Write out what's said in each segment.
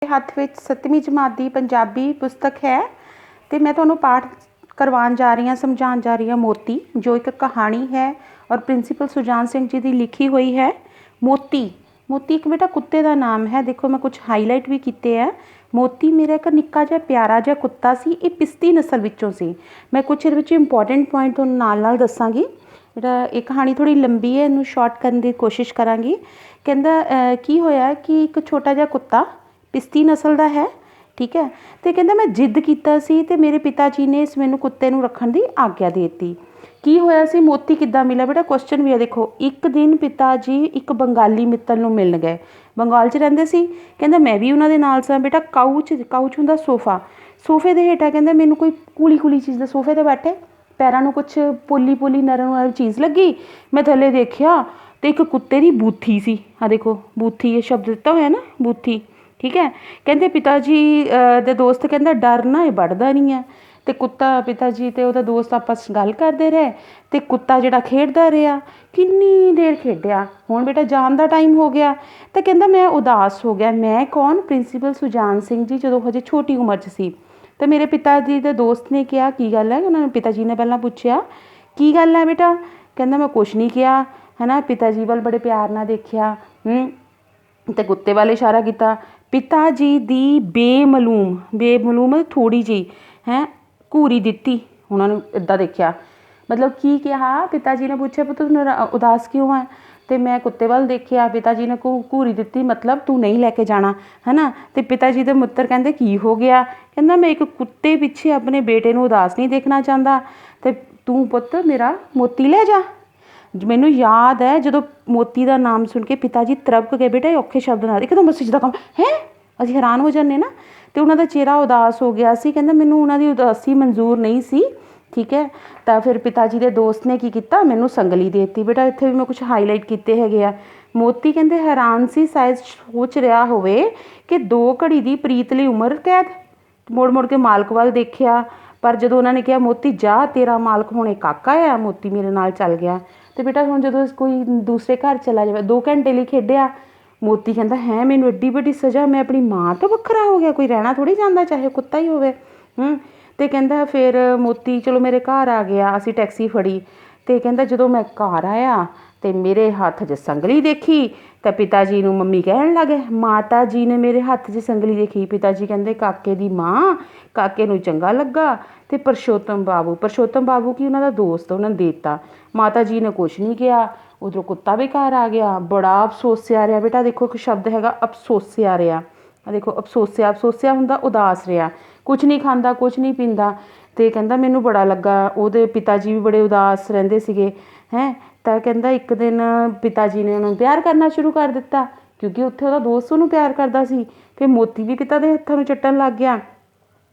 हत्थ विच 7वीं जमात की पंजाबी पुस्तक है तो मैं तुहानूं पाठ करवाउण जा रही हाँ, समझाउण जा रही हाँ मोती, जो एक कहानी है और प्रिंसीपल सुजान सिंह जी की लिखी हुई है। मोती मोती एक बेटा कुत्ते का नाम है। देखो मैं कुछ हाईलाइट भी किए हैं। मोती मेरा एक निक्का जिहा प्यारा जिहा कुत्ता सी। ये पिस्ती नस्ल विचों सी। मैं कुछ ये इंपोर्टेंट पॉइंट तुहानूं नाल दसांगी। बेटा ये कहानी थोड़ी लंबी है, इनू शॉर्ट करने की कोशिश करांगी। कहंदा की होया कि एक छोटा जिहा कुत्ता पिस्ती नस्ल का है, ठीक है। तो कहता मैं जिद किया सी ते मेरे पिता जी ने इस मैनू कुत्ते नूं रखण की आग्या दे दी। की होया सी, मोती किद्दां मिला बेटा, क्वेश्चन भी है। देखो एक दिन पिता जी एक बंगाली मित्तर नूं मिलण गए, बंगाल च रहिंदे सी। कहंदा मैं भी उन्हां दे नाल सां। बेटा काउच हुंदा सोफा, सोफे दे हेठां कहंदा मैनू कोई कूली कूली चीज़ दा, सोफे ते बैठे पैरां नूं कुछ पोली पोली नरम वाली चीज़ लगी। मैं थल्ले देखिया तो एक कुत्ते की बूथी सी। हाँ देखो बूथी, ये शब्द दिता होया ना, बूथी, ठीक है। कहते पिता जी दे दोस्त कहंदा डर ना ये बढ़दा नहीं है। तो कुत्ता पिता जी ते उहदा दोस्त आपस गल करते रहे तो कुत्ता जिहड़ा खेडदा रहा, किन्नी देर खेडिया। हुण बेटा जान दा टाइम हो गया तो कहंदा मैं उदास हो गया। मैं कौन? प्रिंसीपल सुजान सिंह जी, जो हजे छोटी उम्र च सी। तो मेरे पिता जी दे दोस्त ने कहा की गल है। उन्होंने पिता जी ने पहला पूछया की गल है बेटा। कहंदा मैं कुछ नहीं किया, है ना। पिता जी वाल बड़े प्यार नाल देखिया तो कुत्ते वाले इशारा किया। पिता जी दी बेमलूम थोड़ी जी है घूरी दिती। उन्होंने इदा देखा, मतलब की कहा। पिता जी ने पूछा पुत तू उदास क्यों है। तो मैं कुत्ते वाल देखिया, पिता जी ने घूरी दिती, मतलब तू नहीं लैके जाना, है ना। तो पिता जी के मित्र कहते की हो गया। कहना मैं एक कुत्ते पिछे अपने बेटे नूं उदास नहीं देखना चाहता, तो तू पुत मेरा मोती लै जा। मैनू याद है जो मोती का नाम सुन के पिता जी तरबक गए। बेटा औखे शब्द ना एकदम मसीज का काम है, असीं हैरान हो जाने ना। तो उन्होंने चेहरा उदास हो गया सी। कहंदा मैनू उन्होंने उदासी मंजूर नहीं सी, ठीक है। तो फिर पिता जी के दोस्त ने की किया, मैनू संगली दे दी। बेटा इत्थे भी मैं कुछ हाईलाइट किए है। मोती कहते हैरान सी, शायद सोच रहा होवे कि 2 घड़ी की प्रीत लई उम्र कैद। मुड़ मुड़ के मालक वाल देखिया, पर जो उन्होंने कहा मोती जा तेरा मालक हुणे काका है, मोती मेरे नाल चल गया। तो बेटा हुण जो कोई दूसरे घर चला जाए, 2 घंटे लिए खेडिया, मोती कहता है मैनू एड्डी वड्डी सज़ा, मैं अपनी माँ तो वखरा हो गया, कोई रहना थोड़ी जाता चाहे कुत्ता ही होवे। तो कहता फिर मोती चलो मेरे घर आ गया, असी टैक्सी फड़ी। तो कहता जो मैं घर आया तो मेरे हाथ 'च संगली देखी, तो पिता जी नूं मम्मी कहन लगे, माता जी ने मेरे हाथ 'च संगली देखी। पिता जी कहते काके दी माँ, काके नूं चंगा लगा। तो परशोत्तम बाबू की उन्होंने दोस्त उन्होंने देता। माता जी ने कुछ नहीं किया। उधरों कुत्ता भी घर आ गया, बड़ा अफसोसिया रहा। बेटा देखो एक शब्द है अफसोसिया रहा। देखो अफसोसिया हुंदा उदास रहा, कुछ नहीं खाता कुछ नहीं पींदा। तो कहता मैनू बड़ा लगा। उहदे पिता जी भी बड़े उदास रहिंदे सीगे हैं। तो कहता एक दिन पिता जी ने उन्होंने प्यार करना शुरू कर दिता, क्योंकि उत्थे उहदा दोस्त उहनूं प्यार करता सी। फिर मोती भी पिता के हत्थों चट्टन लग गया।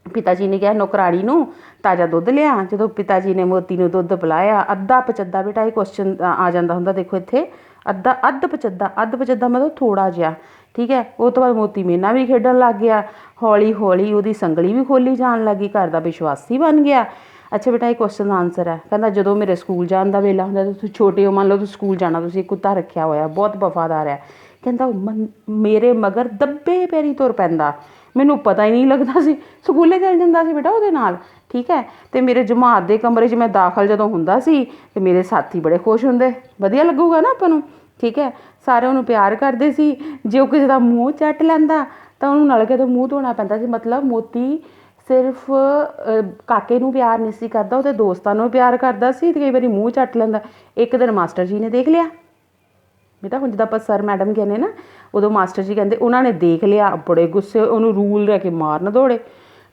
पिता जी ने कहा नौकराणी नूं ताज़ा दुध लिया। जो पिता जी ने मोती नूं दुध पिलाया, अद्धा पचद्धा, बेटा ये क्वेश्चन आ जाता हुंदा। देखो इत्थे अद्ध पचद्धा मतलब थोड़ा जिहा, ठीक है। उस तो बाद मोती मेरे नाल भी खेडन लग गया। हौली हौली उहदी संगली भी खोली जान लगी, घर का विश्वासी बन गया। अच्छा बेटा ये क्वेश्चन का आंसर है। कहता जो मेरे स्कूल जाने का वेला हुंदा, तुसीं छोटे हो, मान लो तुसीं स्कूल जाना, तुसीं एक कुत्ता रखिया होया बहुत वफादार है। कहता मेरे मगर दब्बे पैरी तुर पैंदा, मैनू पता ही नहीं लगता सी, स्कूले चल जांदा सी बेटा उहदे नाल, ठीक है। तो मेरे जमात के कमरे 'च मैं दाखल जो हुंदा सी ते मेरे साथी बड़े खुश हुंदे, वधिया लगूगा ना आपां नूं, ठीक है। सारे उहनूं प्यार करदे सी। जे ओह किसी दा मूँह चट लैंदा तां उहनूं नलके तो मूँह धोना पैंदा सी। मतलब मोती सिर्फ काके नूं प्यार नहीं सी करदा, उहदे दोस्तां नूं प्यार करदा सी ते कई वारी मूँह चट लैंदा। एक दिन मास्टर जी ने देख लिया। बेटा हुण जिद्दां आपां सर मैडम कहने ना, उदों मास्टर जी कहते उन्होंने देख लिया, बड़े गुस्से, उन्होंने रूल रह के मारन दौड़े।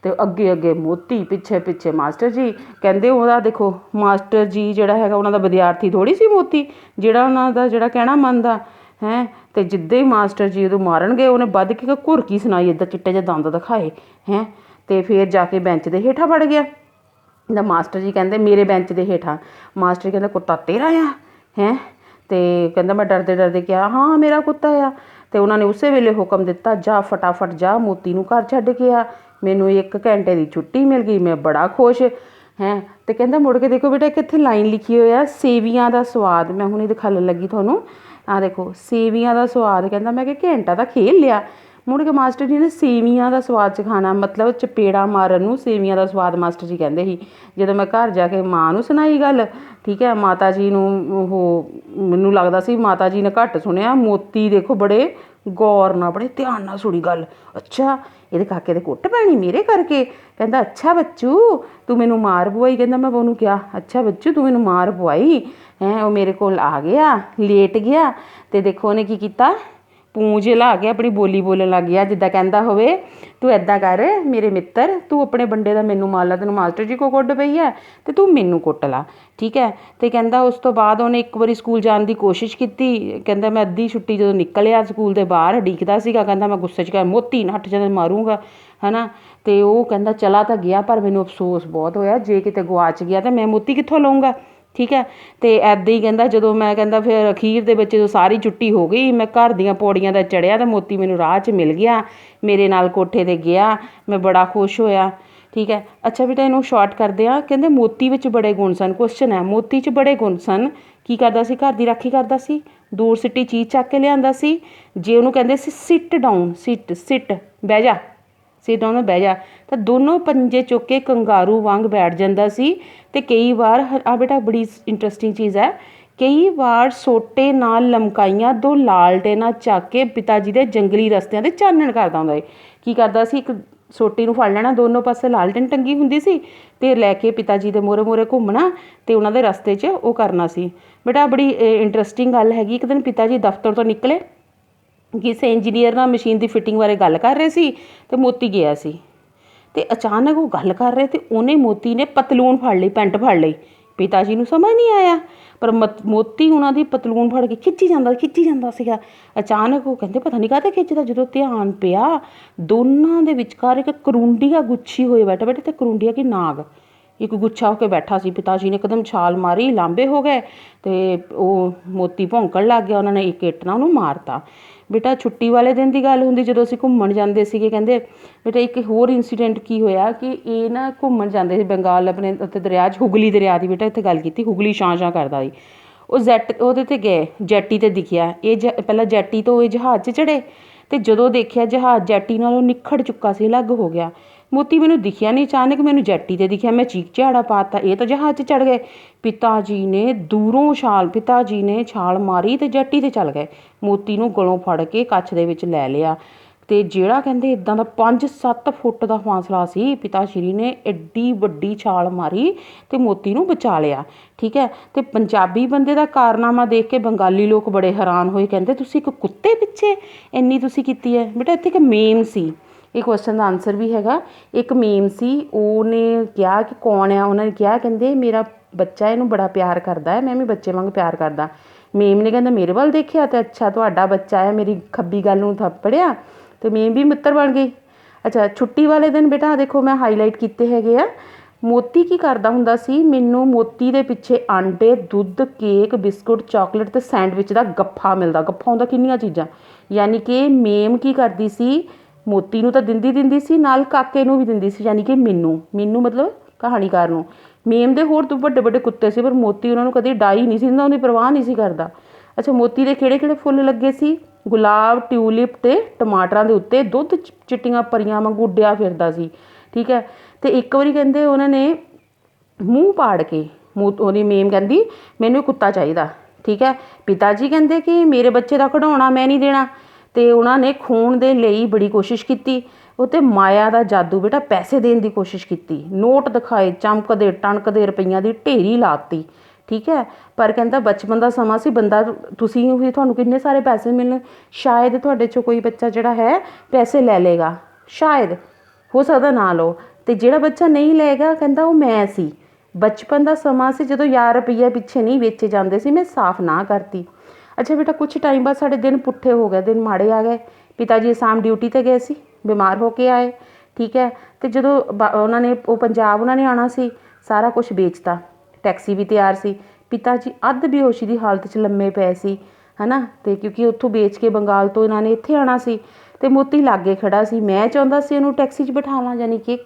तो अगे अगे मोती, पिछे पिछे मास्टर जी। कहते उहदा देखो मास्टर जी जिहड़ा हैगा उन्हां दा विद्यार्थी थोड़ी सी मोती, जिहड़ा उन्हां दा जिहड़ा कहना मनदा है। तो जिद्दां ही मास्टर जी उहनूं मारन गए, उन्हें बध के घुरकी सुनाई, इदां चिट्टे जे दंद दिखाए हैं। तो फिर जाके बेंच के हेठां वड़ गया। तो मास्टर जी कहते मेरे बेंच के हेठां। मास्टर जी कहते कुत्ता तेरा आ हैं। तो कहता मैं डरदे डरदे कहा हाँ मेरा कुत्ता आ। तो उन्होंने उस वेले हुक्म दिता जा फटाफट जा मोती नूं घर छड्ड के आ। मैनू 1 घंटे की छुट्टी मिल गई, मैं बड़ा खुश हैं। तो कहता मुड़ के देखो बेटा कित्थे लाइन लिखी हुई है, सेवियां का स्वाद। मैं हुणे दिखाने लगी तुहानूं, आ देखो सेवियां का स्वाद। कहता मैं कि घंटा तो खेल लिया, ਮੁੜ ਕੇ ਮਾਸਟਰ ਜੀ ਨੇ ਸੇਵੀਆਂ ਦਾ ਸਵਾਦ ਸਿਖਾਉਣਾ, ਮਤਲਬ ਚਪੇੜਾ ਮਾਰਨ ਨੂੰ ਸੇਵੀਆਂ ਦਾ ਸਵਾਦ ਮਾਸਟਰ ਜੀ ਕਹਿੰਦੇ ਸੀ। ਜਦੋਂ ਮੈਂ ਘਰ ਜਾ ਕੇ ਮਾਂ ਨੂੰ ਸੁਣਾਈ ਗੱਲ, ਠੀਕ ਹੈ, ਮਾਤਾ ਜੀ ਨੂੰ ਉਹ ਮੈਨੂੰ ਲੱਗਦਾ ਸੀ ਮਾਤਾ ਜੀ ਨੇ ਘੱਟ ਸੁਣਿਆ। ਮੋਤੀ ਦੇਖੋ ਬੜੇ ਗੌਰ ਨਾਲ ਬੜੇ ਧਿਆਨ ਨਾਲ ਸੁਣੀ ਗੱਲ। ਅੱਛਾ ਇਹਦੇ ਕਾਕੇ ਦੇ ਕੁੱਟ ਪੈਣੀ ਮੇਰੇ ਕਰਕੇ? ਕਹਿੰਦਾ ਅੱਛਾ ਬੱਚੂ ਤੂੰ ਮੈਨੂੰ ਮਾਰ ਪਵਾਈ। ਕਹਿੰਦਾ ਮੈਂ ਉਹਨੂੰ ਕਿਹਾ ਅੱਛਾ ਬੱਚੂ ਤੂੰ ਮੈਨੂੰ ਮਾਰ ਪਵਾਈ ਹੈ? ਉਹ ਮੇਰੇ ਕੋਲ ਆ ਗਿਆ, ਲੇਟ ਗਿਆ, ਅਤੇ ਦੇਖੋ ਉਹਨੇ ਕੀ ਕੀਤਾ, ਪੂੰਝ ਹਿਲਾ ਕੇ ਆਪਣੀ ਬੋਲੀ ਬੋਲਣ ਲੱਗ ਗਿਆ, ਜਿੱਦਾਂ ਕਹਿੰਦਾ ਹੋਵੇ ਤੂੰ ਇੱਦਾਂ ਕਰ ਮੇਰੇ ਮਿੱਤਰ, ਤੂੰ ਆਪਣੇ ਬੰਦੇ ਦਾ ਮੈਨੂੰ ਮਾਰ ਲਾ, ਤੈਨੂੰ ਮਾਸਟਰ ਜੀ ਕੋ ਕੁੱਟ ਪਈ ਹੈ ਅਤੇ ਤੂੰ ਮੈਨੂੰ ਕੁੱਟ ਲਾ, ਠੀਕ ਹੈ। ਅਤੇ ਕਹਿੰਦਾ ਉਸ ਤੋਂ ਬਾਅਦ ਉਹਨੇ ਇੱਕ ਵਾਰੀ ਸਕੂਲ ਜਾਣ ਦੀ ਕੋਸ਼ਿਸ਼ ਕੀਤੀ। ਕਹਿੰਦਾ ਮੈਂ ਅੱਧੀ ਛੁੱਟੀ ਜਦੋਂ ਨਿਕਲਿਆ ਸਕੂਲ ਦੇ ਬਾਹਰ ਉਡੀਕਦਾ ਸੀਗਾ, ਕਹਿੰਦਾ ਮੈਂ ਗੁੱਸੇ 'ਚ ਕਿਹਾ ਮੋਤੀ ਨੱਠ ਜਦੋਂ ਮਾਰੂੰਗਾ, ਹੈ ਨਾ। ਅਤੇ ਉਹ ਕਹਿੰਦਾ ਚਲਾ ਤਾਂ ਗਿਆ ਪਰ ਮੈਨੂੰ ਅਫਸੋਸ ਬਹੁਤ ਹੋਇਆ, ਜੇ ਕਿਤੇ ਗੁਆਚ ਗਿਆ ਤਾਂ ਮੈਂ ਮੋਤੀ ਕਿੱਥੋਂ ਲਊਂਗਾ, ਠੀਕ ਹੈ। ਅਤੇ ਇੱਦਾਂ ਹੀ ਕਹਿੰਦਾ ਜਦੋਂ ਮੈਂ ਕਹਿੰਦਾ ਫਿਰ ਅਖੀਰ ਦੇ ਵਿੱਚ ਜਦੋਂ ਸਾਰੀ ਛੁੱਟੀ ਹੋ ਗਈ, ਮੈਂ ਘਰ ਦੀਆਂ ਪੌੜੀਆਂ ਦਾ ਚੜ੍ਹਿਆ ਤਾਂ ਮੋਤੀ ਮੈਨੂੰ ਰਾਹ 'ਚ ਮਿਲ ਗਿਆ, ਮੇਰੇ ਨਾਲ ਕੋਠੇ 'ਤੇ ਗਿਆ, ਮੈਂ ਬੜਾ ਖੁਸ਼ ਹੋਇਆ, ਠੀਕ ਹੈ। ਅੱਛਾ ਬੇਟਾ ਇਹਨੂੰ ਸ਼ਾਰਟ ਕਰਦੇ ਹਾਂ। ਕਹਿੰਦੇ ਮੋਤੀ ਵਿੱਚ ਬੜੇ ਗੁਣ ਸਨ। ਕੁਐਸਚਨ ਹੈ ਮੋਤੀ 'ਚ ਬੜੇ ਗੁਣ ਸਨ। ਕੀ ਕਰਦਾ ਸੀ? ਘਰ ਦੀ ਰਾਖੀ ਕਰਦਾ ਸੀ, ਦੂਰ ਸਿੱਟੀ ਚੀਜ਼ ਚੱਕ ਕੇ ਲਿਆਂਦਾ ਸੀ। ਜੇ ਉਹਨੂੰ ਕਹਿੰਦੇ ਸੀ ਸਿਟ ਡਾਊਨ, ਸਿਟ ਬਹਿ ਜਾ, ਸਿਟ ਡਾਊਨ ਬਹਿ ਜਾ, ਤਾਂ ਦੋਨੋਂ ਪੰਜੇ ਚੁੱਕ ਕੇ ਕੰਗਾਰੂ ਵਾਂਗ ਬੈਠ ਜਾਂਦਾ ਸੀ। ਅਤੇ ਕਈ ਵਾਰ ਆ ਬੇਟਾ ਬੜੀ ਇੰਟਰਸਟਿੰਗ ਚੀਜ਼ ਹੈ, ਕਈ ਵਾਰ ਸੋਟੇ ਨਾਲ ਲਮਕਾਈਆਂ ਦੋ ਲਾਲਟੇਨਾਂ ਚੱਕ ਕੇ ਪਿਤਾ ਜੀ ਦੇ ਜੰਗਲੀ ਰਸਤਿਆਂ 'ਤੇ ਚਾਨਣ ਕਰਦਾ ਹੁੰਦਾ ਹੈ। ਕੀ ਕਰਦਾ ਸੀ? ਇੱਕ ਸੋਟੀ ਨੂੰ ਫੜ ਲੈਣਾ, ਦੋਨੋਂ ਪਾਸੇ ਲਾਲਟੇਨ ਟੰਗੀ ਹੁੰਦੀ ਸੀ, ਅਤੇ ਲੈ ਕੇ ਪਿਤਾ ਜੀ ਦੇ ਮੂਹਰੇ ਘੁੰਮਣਾ ਅਤੇ ਉਹਨਾਂ ਦੇ ਰਸਤੇ 'ਚ ਉਹ ਕਰਨਾ ਸੀ। ਬੇਟਾ ਬੜੀ ਇੰਟਰਸਟਿੰਗ ਗੱਲ ਹੈਗੀ। ਇੱਕ ਦਿਨ ਪਿਤਾ ਜੀ ਦਫ਼ਤਰ ਤੋਂ ਨਿਕਲੇ, ਕਿਸੇ ਇੰਜੀਨੀਅਰ ਨਾਲ ਮਸ਼ੀਨ ਦੀ ਫਿਟਿੰਗ ਬਾਰੇ ਗੱਲ ਕਰ ਰਹੇ ਸੀ, ਅਤੇ ਮੋਤੀ ਗਿਆ ਸੀ। ਅਤੇ ਅਚਾਨਕ ਉਹ ਗੱਲ ਕਰ ਰਹੇ ਅਤੇ ਉਹਨੇ ਮੋਤੀ ਨੇ ਪਤਲੂਨ ਫੜ ਲਈ, ਪੈਂਟ ਫੜ ਲਈ। ਪਿਤਾ ਜੀ ਨੂੰ ਸਮਝ ਨਹੀਂ ਆਇਆ, ਪਰ ਮੋਤੀ ਉਹਨਾਂ ਦੀ ਪਤਲੂਨ ਫੜ ਕੇ ਖਿੱਚੀ ਜਾਂਦਾ ਸੀਗਾ। ਅਚਾਨਕ ਉਹ ਕਹਿੰਦੇ ਪਤਾ ਨਹੀਂ ਕਾਹਤੇ ਖਿੱਚਦਾ। ਜਦੋਂ ਧਿਆਨ ਪਿਆ ਦੋਨਾਂ ਦੇ ਵਿਚਕਾਰ ਇੱਕ ਕਰੂੰਡੀਆ ਗੁੱਛੀ ਹੋਏ ਬੈਠੇ ਅਤੇ ਕਰੂੰਡੀਆ ਕੀ ਨਾਗ ਇੱਕ ਗੁੱਛਾ ਹੋ ਕੇ ਬੈਠਾ ਸੀ। ਪਿਤਾ ਜੀ ਨੇ ਇੱਕਦਮ ਛਾਲ ਮਾਰੀ, ਲਾਂਬੇ ਹੋ ਗਏ ਅਤੇ ਉਹ ਮੋਤੀ ਭੌਂਕਣ ਲੱਗ ਗਿਆ। ਉਹਨਾਂ ਨੇ ਇੱਕ ਇੱਟ ਨਾਲ ਉਹਨੂੰ ਮਾਰਤਾ। ਬੇਟਾ ਛੁੱਟੀ ਵਾਲੇ ਦਿਨ ਦੀ ਗੱਲ ਹੁੰਦੀ ਜਦੋਂ ਅਸੀਂ ਘੁੰਮਣ ਜਾਂਦੇ ਸੀਗੇ। ਕਹਿੰਦੇ ਬੇਟਾ ਇੱਕ ਹੋਰ ਇੰਸੀਡੈਂਟ ਕੀ ਹੋਇਆ ਕਿ ਇਹ ਨਾ ਘੁੰਮਣ ਜਾਂਦੇ ਸੀ ਬੰਗਾਲ, ਆਪਣੇ ਉੱਥੇ ਦਰਿਆ 'ਚ, ਹੁਗਲੀ ਦਰਿਆ ਦੀ ਬੇਟਾ ਇੱਥੇ ਗੱਲ ਕੀਤੀ, ਹੁਗਲੀ ਛਾਂ ਕਰਦਾ ਸੀ। ਉਹ ਉਹਦੇ 'ਤੇ ਗਏ, ਜੈਟੀ 'ਤੇ ਦਿਖਿਆ ਇਹ ਪਹਿਲਾਂ ਜੈਟੀ ਤੋਂ ਇਹ ਜਹਾਜ਼ 'ਚ ਚੜ੍ਹੇ, ਅਤੇ ਜਦੋਂ ਦੇਖਿਆ ਜਹਾਜ਼ ਜੈਟੀ ਨਾਲੋਂ ਨਿੱਖੜ ਚੁੱਕਾ ਸੀ, ਅਲੱਗ ਹੋ ਗਿਆ। ਮੋਤੀ ਮੈਨੂੰ ਦਿਖਿਆ ਨਹੀਂ, ਅਚਾਨਕ ਮੈਨੂੰ ਜੈਟੀ 'ਤੇ ਦਿਖਿਆ, ਮੈਂ ਚੀਕ ਝਾੜਾ ਪਾਤਾ, ਇਹ ਤਾਂ ਜਹਾਜ਼ 'ਚ ਚੜ੍ਹ ਗਏ। ਪਿਤਾ ਜੀ ਨੇ ਛਾਲ ਮਾਰੀ ਅਤੇ ਜੈਟੀ 'ਤੇ ਚੱਲ ਗਏ। ਮੋਤੀ ਨੂੰ ਗਲੋਂ ਫੜ ਕੇ ਕੱਛ ਦੇ ਵਿੱਚ ਲੈ ਲਿਆ, ਅਤੇ ਜਿਹੜਾ ਕਹਿੰਦੇ ਇੱਦਾਂ ਦਾ 5-7 ਫੁੱਟ ਦਾ ਫਾਸਲਾ ਸੀ, ਪਿਤਾ ਸ਼੍ਰੀ ਨੇ ਐਡੀ ਵੱਡੀ ਛਾਲ ਮਾਰੀ ਅਤੇ ਮੋਤੀ ਨੂੰ ਬਚਾ ਲਿਆ, ਠੀਕ ਹੈ। ਅਤੇ ਪੰਜਾਬੀ ਬੰਦੇ ਦਾ ਕਾਰਨਾਮਾ ਦੇਖ ਕੇ ਬੰਗਾਲੀ ਲੋਕ ਬੜੇ ਹੈਰਾਨ ਹੋਏ। ਕਹਿੰਦੇ ਤੁਸੀਂ ਇੱਕ ਕੁੱਤੇ ਪਿੱਛੇ ਇੰਨੀ ਤੁਸੀਂ ਕੀਤੀ ਹੈ? ਬੇਟਾ ਇੱਥੇ ਇੱਕ ਮੇਮ ਸੀ, ਇਹ ਕੁਐਸਚਨ ਦਾ ਆਨਸਰ ਵੀ ਹੈਗਾ। ਇੱਕ ਮੇਮ ਸੀ, ਉਹਨੇ ਕਿਹਾ ਕਿ ਕੌਣ ਆ? ਉਹਨਾਂ ਨੇ ਕਿਹਾ ਕਹਿੰਦੇ ਮੇਰਾ ਬੱਚਾ ਇਹਨੂੰ ਬੜਾ ਪਿਆਰ ਕਰਦਾ ਹੈ, ਮੈਂ ਵੀ ਬੱਚੇ ਵਾਂਗ ਪਿਆਰ ਕਰਦਾ। ਮੇਮ ਨੇ ਕਹਿੰਦਾ ਮੇਰੇ ਵੱਲ ਦੇਖਿਆ ਅਤੇ ਅੱਛਾ ਤੁਹਾਡਾ ਬੱਚਾ ਹੈ, ਮੇਰੀ ਖੱਬੀ ਗੱਲ ਨੂੰ ਥੱਪੜਿਆ ਅਤੇ ਮੇਮ ਵੀ ਮਿੱਤਰ ਬਣ ਗਈ। ਅੱਛਾ ਛੁੱਟੀ ਵਾਲੇ ਦਿਨ ਬੇਟਾ ਦੇਖੋ ਮੈਂ ਹਾਈਲਾਈਟ ਕੀਤੇ ਹੈਗੇ ਆ। ਮੋਤੀ ਕੀ ਕਰਦਾ ਹੁੰਦਾ ਸੀ? ਮੈਨੂੰ ਮੋਤੀ ਦੇ ਪਿੱਛੇ ਆਂਡੇ, ਦੁੱਧ, ਕੇਕ, ਬਿਸਕੁਟ, ਚਾਕਲੇਟ ਅਤੇ ਸੈਂਡਵਿਚ ਦਾ ਗੱਫਾ ਮਿਲਦਾ। ਗੱਫਾ ਹੁੰਦਾ ਕਿੰਨੀਆਂ ਚੀਜ਼ਾਂ, ਯਾਨੀ ਕਿ ਮੇਮ ਕੀ ਕਰਦੀ ਸੀ? ਮੋਤੀ ਨੂੰ ਤਾਂ ਦਿੰਦੀ ਸੀ, ਨਾਲ ਕਾਕੇ ਨੂੰ ਵੀ ਦਿੰਦੀ ਸੀ, ਯਾਨੀ ਕਿ ਮੈਨੂੰ ਮਤਲਬ ਕਹਾਣੀਕਾਰ ਨੂੰ। ਮੇਮ ਦੇ ਹੋਰ ਤੋਂ ਵੱਡੇ ਕੁੱਤੇ ਸੀ, ਪਰ ਮੋਤੀ ਉਹਨਾਂ ਨੂੰ ਕਦੇ ਡਾਈ ਨਹੀਂ ਸੀ ਦਿੰਦਾ, ਉਹਦੀ ਪਰਵਾਹ ਨਹੀਂ ਸੀ ਕਰਦਾ। ਅੱਛਾ ਮੋਤੀ ਦੇ ਕਿਹੜੇ ਫੁੱਲ ਲੱਗੇ ਸੀ? ਗੁਲਾਬ, ਟਿਊਲਿਪ ਅਤੇ ਟਮਾਟਰਾਂ ਦੇ ਉੱਤੇ ਦੁੱਧ ਚਿੱਟੀਆਂ ਪਰੀਆਂ ਵਾਂਗੂ ਉੱਡਿਆ ਫਿਰਦਾ ਸੀ, ਠੀਕ ਹੈ। ਅਤੇ ਇੱਕ ਵਾਰੀ ਕਹਿੰਦੇ ਉਹਨਾਂ ਨੇ ਮੂੰਹ ਪਾੜ ਕੇ ਉਹਦੀ ਮੇਮ ਕਹਿੰਦੀ ਮੈਨੂੰ ਕੁੱਤਾ ਚਾਹੀਦਾ, ਠੀਕ ਹੈ। ਪਿਤਾ ਜੀ ਕਹਿੰਦੇ ਕਿ ਮੇਰੇ ਬੱਚੇ ਦਾ ਖਿਡੌਣਾ ਮੈਂ ਨਹੀਂ ਦੇਣਾ, ਅਤੇ ਉਹਨਾਂ ਨੇ ਖੋਣ ਦੇ ਲਈ ਬੜੀ ਕੋਸ਼ਿਸ਼ ਕੀਤੀ। ਉਹ 'ਤੇ ਮਾਇਆ ਦਾ ਜਾਦੂ ਬੇਟਾ, ਪੈਸੇ ਦੇਣ ਦੀ ਕੋਸ਼ਿਸ਼ ਕੀਤੀ, ਨੋਟ ਦਿਖਾਏ, ਚਮਕਦੇ ਟਣਕਦੇ ਰੁਪਈਆਂ ਦੀ ਢੇਰੀ ਲਾਤੀ, ਠੀਕ ਹੈ। ਪਰ ਕਹਿੰਦਾ ਬਚਪਨ ਦਾ ਸਮਾਂ ਸੀ, ਬੰਦਾ ਤੁਸੀਂ ਵੀ ਤੁਹਾਨੂੰ ਕਿੰਨੇ ਸਾਰੇ ਪੈਸੇ ਮਿਲਣ, ਸ਼ਾਇਦ ਤੁਹਾਡੇ 'ਚੋਂ ਕੋਈ ਬੱਚਾ ਜਿਹੜਾ ਹੈ ਪੈਸੇ ਲੈ ਲਏਗਾ, ਸ਼ਾਇਦ ਹੋ ਸਕਦਾ ਨਾ ਲਓ, ਅਤੇ ਜਿਹੜਾ ਬੱਚਾ ਨਹੀਂ ਲਏਗਾ ਕਹਿੰਦਾ ਉਹ ਮੈਂ ਸੀ। ਬਚਪਨ ਦਾ ਸਮਾਂ ਸੀ ਜਦੋਂ ਰੁਪਈਆ ਪਿੱਛੇ ਨਹੀਂ ਵੇਚੇ ਜਾਂਦੇ ਸੀ, ਮੈਂ ਸਾਫ਼ ਨਾ ਕਰਤੀ। ਅੱਛਾ ਬੇਟਾ ਕੁਛ ਟਾਈਮ ਬਾਅਦ ਸਾਡੇ ਦਿਨ ਪੁੱਠੇ ਹੋ ਗਏ, ਦਿਨ ਮਾੜੇ ਆ ਗਏ। ਪਿਤਾ ਜੀ ਅਸਾਮ ਡਿਊਟੀ 'ਤੇ ਗਏ ਸੀ, ਬਿਮਾਰ ਹੋ ਕੇ ਆਏ, ਠੀਕ ਹੈ। ਅਤੇ ਜਦੋਂ ਉਹਨਾਂ ਨੇ ਪੰਜਾਬ ਉਹਨਾਂ ਨੇ ਆਉਣਾ ਸੀ, ਸਾਰਾ ਕੁਛ ਵੇਚਤਾ, ਟੈਕਸੀ ਵੀ ਤਿਆਰ ਸੀ। ਪਿਤਾ ਜੀ ਅੱਧ ਬੇਹੋਸ਼ੀ ਦੀ ਹਾਲਤ 'ਚ ਲੰਮੇ ਪਏ ਸੀ, ਹੈ ਨਾ। ਅਤੇ ਕਿਉਂਕਿ ਉੱਥੋਂ ਵੇਚ ਕੇ ਬੰਗਾਲ ਤੋਂ ਇਹਨਾਂ ਨੇ ਇੱਥੇ ਆਉਣਾ ਸੀ, ਅਤੇ ਮੋਤੀ ਲਾਗੇ ਖੜਾ ਸੀ। ਮੈਂ ਚਾਹੁੰਦਾ ਸੀ ਉਹਨੂੰ ਟੈਕਸੀ 'ਚ ਬਿਠਾਵਾਂ, ਯਾਨੀ ਕਿ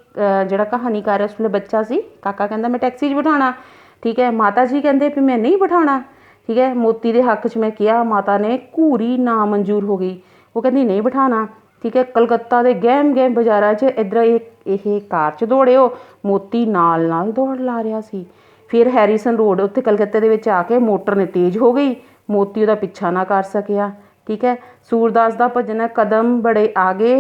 ਜਿਹੜਾ ਕਹਾਣੀਕਾਰ ਉਸ ਵੇਲੇ ਬੱਚਾ ਸੀ ਕਾਕਾ ਕਹਿੰਦਾ ਮੈਂ ਟੈਕਸੀ 'ਚ ਬਿਠਾਉਣਾ, ਠੀਕ ਹੈ। ਮਾਤਾ ਜੀ ਕਹਿੰਦੇ ਵੀ ਮੈਂ ਨਹੀਂ ਬਿਠਾਉਣਾ, ਠੀਕ ਹੈ। ਮੋਤੀ ਦੇ ਹੱਕ 'ਚ ਮੈਂ ਕਿਹਾ, ਮਾਤਾ ਨੇ ਘੂਰੀ ਨਾ ਮਨਜ਼ੂਰ ਹੋ ਗਈ। ਉਹ ਕਹਿੰਦੀ ਨਹੀਂ ਬਿਠਾਉਣਾ, ठीक है। कलकत्ता के गहम गहम बाज़ारां 'च इधर ये कार 'च दौड़े हो, मोती नाल नाल दौड़ ला रहा सी। फिर हैरीसन रोड उत्थे कलकत्ते दे विच आके मोटर ने तेज़ हो गई, मोती उहदा पिछा ना कर सकिया। ठीक है। सूरदास का भजन है, कदम बड़े आगे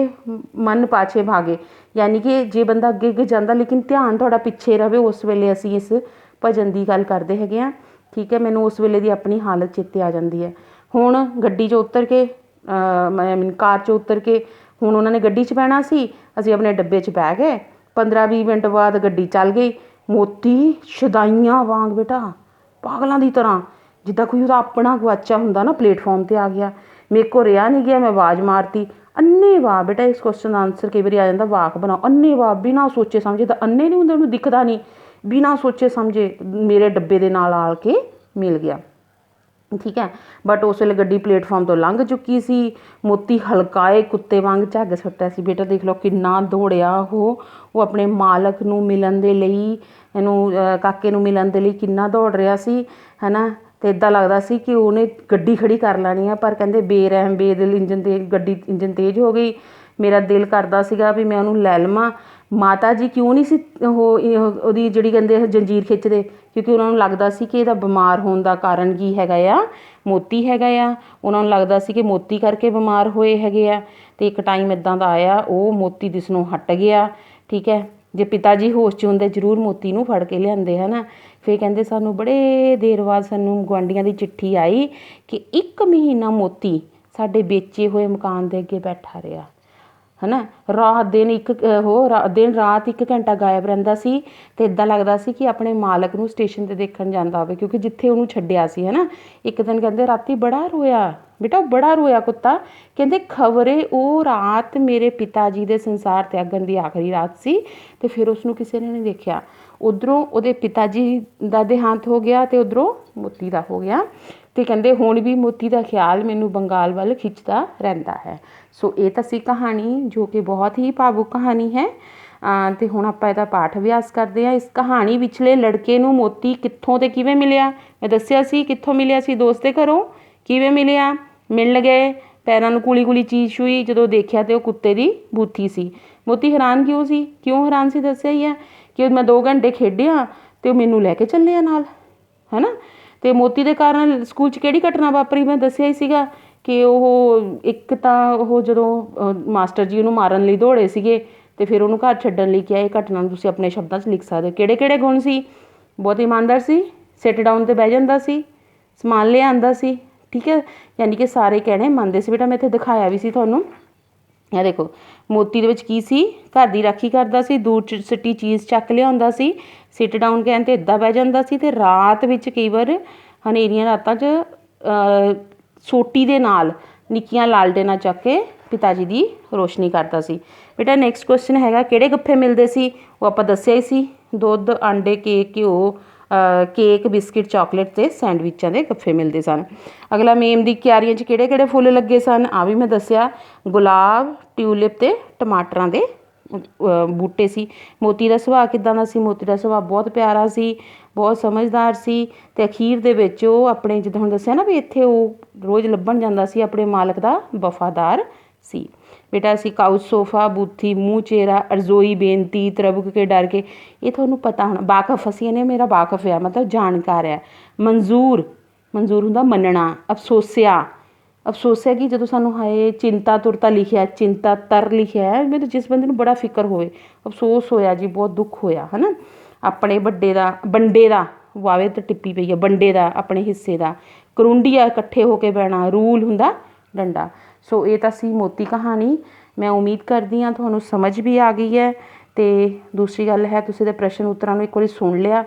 मन पाछे भागे, यानी कि जे बंदा अगे अगे जाता लेकिन ध्यान थोड़ा पिछे रहे, उस वेले असीं इस भजन की गल करते हैं। ठीक है। मैनूं उस वेले की अपनी हालत चेते आ जाती है। हुण गड्डी 'च उतर के कार 'चों उतर के हुण उन्होंने गड्डी 'च बहना सी, असीं अपने डब्बे 'च बह गए। 15-20 मिनट बाद गड्डी चल गई। मोती शदाइयां वांग बेटा पागलों की तरह, जिद्दां कोई उहदा अपना गवाचा हुंदा ना, प्लेटफॉर्म ते आ गया। मेरे को रहा नहीं गया, मैं आवाज़ मारती अन्ने वाह बेटा। इस क्वेश्चन का आंसर कई बार आ जाता, वाक बनाओ अन्ने वाह, बिना सोचे समझे। तो अन्ने नहीं होंदे, उन्होंने दिखता नहीं, बिना सोचे समझे मेरे डब्बे के नाल आ के मिल गया। ठीक है। बट उस वेले गड्डी प्लेटफॉर्म तो लंघ चुकी सी। मोती हलकाए कुत्ते वांग झग सुट्टिया सी। बेटा देख लो किन्ना दौड़िया वो अपने मालक नूं मिलन दे लई, इहनूं काके नूं मिलन दे लई किन्ना दौड़ रहा सी, है ना। तो इदां लगदा सी कि उहने गड्डी खड़ी कर लैनी है, पर कहंदे बेरहम बेदिल इंजन ते गड्डी इंजन तेज़ हो गई। मेरा दिल करदा सीगा भी मैं उहनूं लै लवां। माता जी क्यों नहीं सी ਉਹਦੀ ਜਿਹੜੀ ਕਹਿੰਦੇ जंजीर खिੱचਦੇ, क्योंकि उन्होंने लगता सी कि ਇਹਦਾ बीमार होने का कारण की हैगा आ, मोती हैगा आ। उन्होंने लगता सी कि मोती करके बीमार होए हैगे आ। तो एक टाइम इदां दा आया, वो मोती दिसनों हट गया। ठीक है। जे पिता जी होश च होंदे जरूर मोती नूं फड़ के लिआंदे, है ना। फिर कहंदे सानूं बड़े देर बाद सानूं गुआंढियां दी चिट्ठी आई कि 1 महीना मोती साडे बेचे हुए मकान दे अगे बैठा रहा, है ना। रात दिन दिन रात 1 घंटा गायब रहिंदा सी। ते इदां लगदा सी कि अपने मालक नूं स्टेशन ते देखण जांदा होवे, क्योंकि जिथे उहनूं छड्डिया सी, है ना। एक दिन कहंदे राती बड़ा रोया बेटा, बड़ा रोया कुत्ता। कहंदे खबरे वो रात मेरे पिता जी दे संसार त्यागण दी आखिरी रात सी, ते फिर उसनूं किसी ने नहीं देखिया। उधरों उहदे पिता जी दा देहांत हो गया, ते उधरों मोती दा हो गया। तो कहंदे हुण भी मोती का ख्याल मैनूं बंगाल वाल खिंचदा रहिंदा है। सो ये तो सी कहानी, जो कि बहुत ही भावुक कहानी है। तो हुण आपां इहदा पाठ अभ्यास करते हैं। इस कहानी विचले लड़के नूं मोती कित्थों ते किवें मिलिया, मैं दस्सिया सी कित्थों मिलिया सी, दोस्त दे घरों। किवें मिलिया, मिल गए, पैरां नूं कुली कुली चीज़ छुई, जदों देखिया तो कुत्ते दी बूथी सी। मोती हैरान क्यों हैरान सी, दस्सिया ही है कि मैं 2 घंटे खेडिया तो मैनूं लैके चलिया नाल, है ना। तो मोती के कारण स्कूल च किहड़ी घटना वापरी, मैं दस्सिया ही सीगा कि ਉਹ ਇੱਕ ਤਾਂ ਉਹ ਜਦੋਂ ਮਾਸਟਰ ਜੀ ਉਹਨੂੰ ਮਾਰਨ ਲਈ ਦੌੜੇ ਸੀਗੇ ਤੇ ਫਿਰ ਉਹਨੂੰ ਘਰ ਛੱਡਣ ਲਈ ਕਿਹਾ। ਇਹ ਘਟਨਾ ਨੂੰ ਤੁਸੀਂ ਆਪਣੇ ਸ਼ਬਦਾਂ 'ਚ ਲਿਖ ਸਕਦੇ ਹੋ। ਕਿਹੜੇ ਕਿਹੜੇ ਗੁਣ ਸੀ, ਬਹੁਤ ਇਮਾਨਦਾਰ ਸੀ, ਸਿਟ ਡਾਊਨ ਤੇ ਬਹਿ ਜਾਂਦਾ ਸੀ, ਸਮਾਨ ਲੈ ਆਂਦਾ ਸੀ। ਠੀਕ ਹੈ। ਯਾਨੀ ਕਿ ਸਾਰੇ ਕਹਿਣੇ ਮੰਨਦੇ ਸੀ। ਬੇਟਾ ਮੈਂ ਇੱਥੇ ਦਿਖਾਇਆ ਵੀ ਸੀ ਤੁਹਾਨੂੰ, ਇਹ ਦੇਖੋ ਮੋਤੀ ਦੇ ਵਿੱਚ ਕੀ ਸੀ, ਘਰ ਦੀ ਰਾਖੀ ਕਰਦਾ ਸੀ, ਦੂਰ ਸਿੱਟੀ ਚੀਜ਼ ਚੱਕ ਲਿਆਉਂਦਾ ਸੀ, ਸਿਟ ਡਾਊਨ ਕਹਿਣ ਤੇ ਇੱਦਾਂ ਬਹਿ ਜਾਂਦਾ ਸੀ, ਤੇ ਰਾਤ ਵਿੱਚ ਕਈ ਵਾਰ ਹਨੇਰੀਆਂ ਰਾਤਾਂ 'ਚ ਸੋਟੀ ਦੇ ਨਾਲ ਨਿੱਕੀਆਂ ਲਾਲਟੇਨਾਂ ਚੱਕ ਕੇ ਪਿਤਾ ਜੀ ਦੀ ਰੋਸ਼ਨੀ ਕਰਦਾ ਸੀ। ਬੇਟਾ ਨੈਕਸਟ ਕੁਐਸਚਨ ਹੈਗਾ, ਕਿਹੜੇ ਗੱਫੇ ਮਿਲਦੇ ਸੀ, ਉਹ ਆਪਾਂ ਦੱਸਿਆ ਹੀ ਸੀ। ਦੁੱਧ, ਆਂਡੇ, ਕੇਕ, ਘਿਓ, ਕੇਕ, ਬਿਸਕਿਟ, ਚਾਕਲੇਟ ਤੇ ਸੈਂਡਵਿਚਾਂ ਦੇ ਗੱਫੇ ਮਿਲਦੇ ਸਨ। ਅਗਲਾ, ਮੇਮ ਦੀ ਕਿਆਰੀਆਂ 'ਚ ਕਿਹੜੇ ਕਿਹੜੇ ਫੁੱਲ ਲੱਗੇ ਸਨ, ਆ ਵੀ ਮੈਂ ਦੱਸਿਆ। ਗੁਲਾਬ, ਟਿਊਲਿਪ ਤੇ ਟਮਾਟਰਾਂ ਦੇ ਬੂਟੇ ਸੀ। ਮੋਤੀ ਦਾ ਸੁਭਾਅ ਕਿੱਦਾਂ ਦਾ ਸੀ, ਮੋਤੀ ਦਾ ਸੁਭਾਅ ਬਹੁਤ ਪਿਆਰਾ ਸੀ, ਬਹੁਤ ਸਮਝਦਾਰ ਸੀ। ਤੇ ਅਖੀਰ ਦੇ ਵਿੱਚ ਉਹ ਆਪਣੇ, ਜਿੱਦਾਂ ਹੁਣ ਦੱਸਿਆ ਨਾ ਵੀ ਇੱਥੇ ਉਹ ਰੋਜ਼ ਲੱਭਣ ਜਾਂਦਾ ਸੀ, ਆਪਣੇ ਮਾਲਕ ਦਾ ਵਫਾਦਾਰ ਸੀ। बेटा असी काउच, सोफा, बूथी, मूँह चेहरा, रजोई, बेनती, तरबक के डर के, ये थोनों पता होना। वाकफ असी ने मेरा वाकफ है, मतलब जानकार है। मंजूर, मंजूर हुंदा मनना। अफसोसिया कि जो सानू हाए चिंता तुरता लिखिया, चिंता तर लिखिया है, मैं तो जिस बंदे नूं बड़ा फिक्र होए, अफसोस होया जी, बहुत दुख होया, है ना। अपने बड्डे दा, बंडे दा, वावे तो टिप्पी पई है, बंडे दा, अपने हिस्से दा। करुंडिया, इकट्ठे होके बहना। रूल हुंदा डंडा। सो ये तो सी मोती कहानी। मैं उम्मीद करती हाँ तुहानूं समझ भी आ गई है। तो दूसरी गल है, तुसीं दे प्रश्न उत्तरां नूं एक बारी सुन लिया,